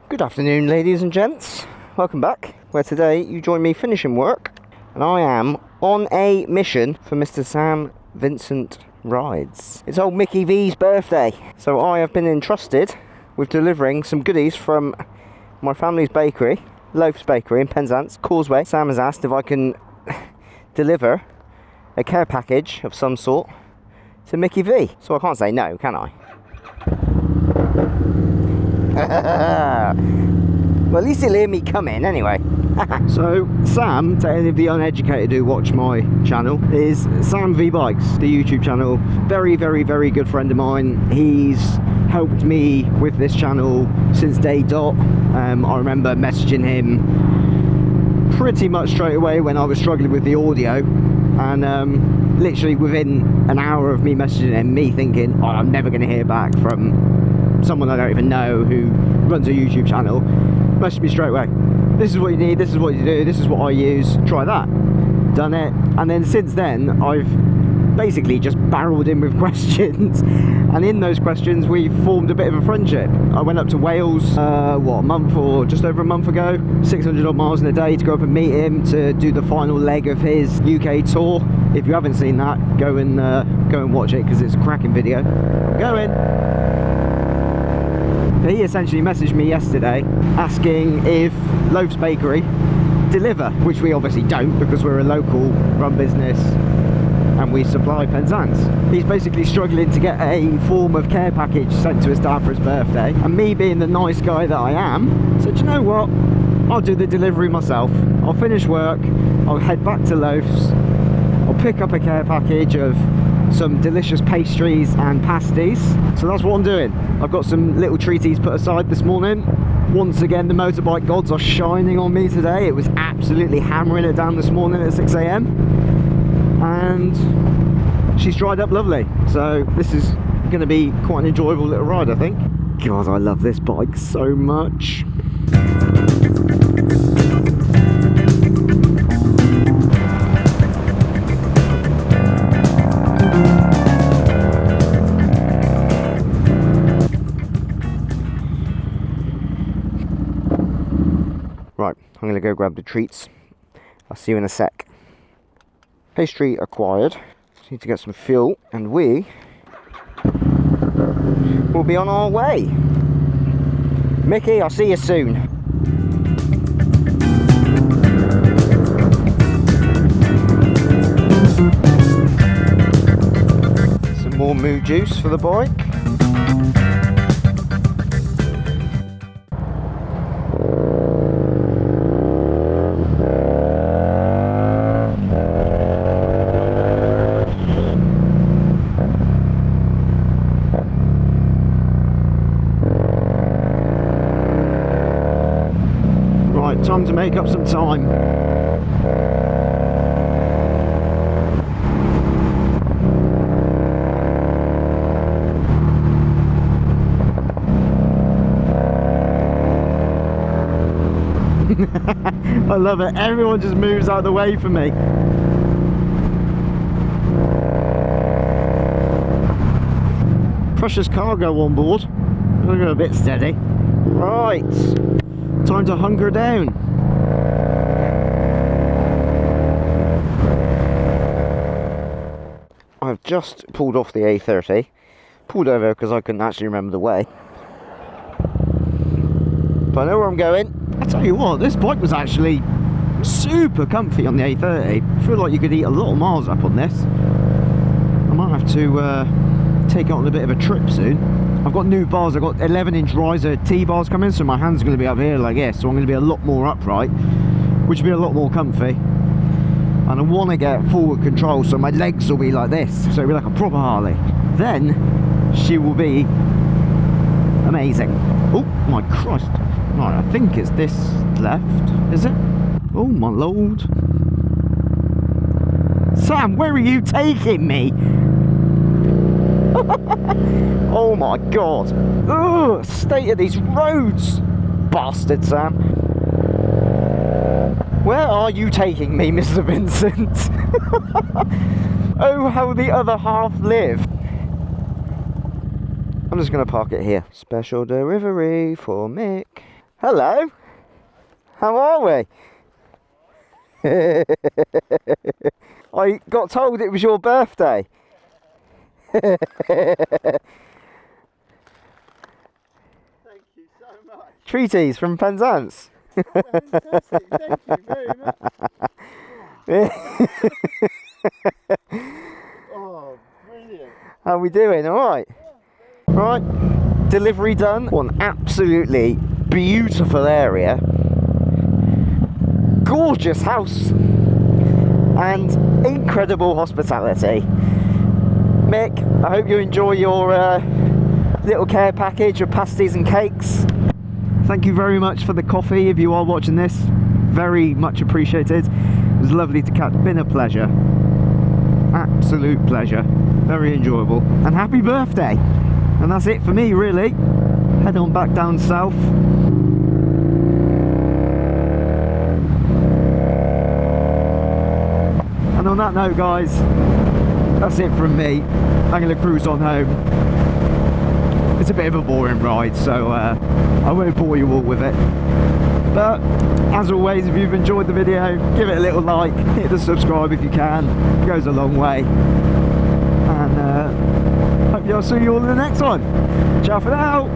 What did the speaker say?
Good afternoon, ladies and gents. Welcome back, where today you join me finishing work, and I am on a mission for Mr. Sam Vincent Rides. It's old Micky V's birthday, so I have been entrusted with delivering some goodies from my family's bakery, Loaf's Bakery in Penzance, Causeway. Sam has asked if I can deliver a care package of some sort to Micky V, so I can't say no, can I? Well, at least he'll hear me come in anyway. So Sam, to any of the uneducated who watch my channel, is Samvbikes, the YouTube channel. Very, very, very good friend of mine. He's helped me with this channel since day dot. I remember messaging him pretty much straight away when I was struggling with the audio, and literally within an hour of me messaging him, me thinking, oh, I'm never going to hear back from someone I don't even know who runs a YouTube channel, messaged me straight away. This is what you need, this is what you do, this is what I use, try that. Done it. And then since then I've basically just barreled in with questions, and in those questions we formed a bit of a friendship. I went up to Wales a month or just over a month ago, 600 odd miles in a day, to go up and meet him to do the final leg of his UK tour. If you haven't seen that, go and watch it, because it's a cracking video. Go in. He essentially messaged me yesterday asking if Loaf's Bakery deliver, which we obviously don't because we're a local run business and we supply Penzance. He's basically struggling to get a form of care package sent to his dad for his birthday, and me being the nice guy that I am, said, you know what, I'll do the delivery myself. I'll finish work, I'll head back to Loaf's, I'll pick up a care package of some delicious pastries and pasties. So that's what I'm doing. I've got some little treaties put aside this morning. Once again, the motorbike gods are shining on me today. It was absolutely hammering it down this morning at 6 AM, and she's dried up lovely. So this is going to be quite an enjoyable little ride, I think. God, I love this bike so much. Right, I'm going to go grab the treats. I'll see you in a sec. Pastry acquired. Just need to get some fuel, and we will be on our way. Micky, I'll see you soon. Some more moo juice for the bike. Time to make up some time. I love it. Everyone just moves out of the way for me. Precious cargo on board. I'll go a bit steady. Right. Time to hunker down. I've just pulled off the A30. Pulled over because I couldn't actually remember the way. But I know where I'm going. I tell you what, this bike was actually super comfy on the A30. I feel like you could eat a lot of miles up on this. I might have to take it on a bit of a trip soon. I've got new bars. I've got 11-inch riser T-bars coming, so my hands are going to be up here like this, so I'm going to be a lot more upright, which will be a lot more comfy. And I want to get forward control, so my legs will be like this, so it'll be like a proper Harley. Then she will be amazing. Oh my Christ. Right, I think it's this left, is it? Oh my lord. Sam, where are you taking me? Oh my god. Ugh, state of these roads. Bastard, Sam. Where are you taking me, Mr. Vincent? Oh, how the other half live. I'm just going to park it here. Special delivery for Mick. Hello. How are we? I got told it was your birthday. Thank you so much. Treaties from Penzance. Oh, fantastic. Thank you very much. Oh, brilliant. How we doing? Alright? Right, delivery done. One absolutely beautiful area. Gorgeous house. And incredible hospitality. Mick, I hope you enjoy your little care package of pasties and cakes. Thank you very much for the coffee if you are watching this. Very much appreciated. It was lovely to catch. Been a pleasure. Absolute pleasure. Very enjoyable. And happy birthday. And that's it for me, really. Head on back down south. And on that note, guys, that's it from me. I'm going to cruise on home. It's a bit of a boring ride, so I won't bore you all with it. But as always, if you've enjoyed the video, give it a little like, hit the subscribe if you can. It goes a long way. And hope I'll see you all in the next one. Ciao for now.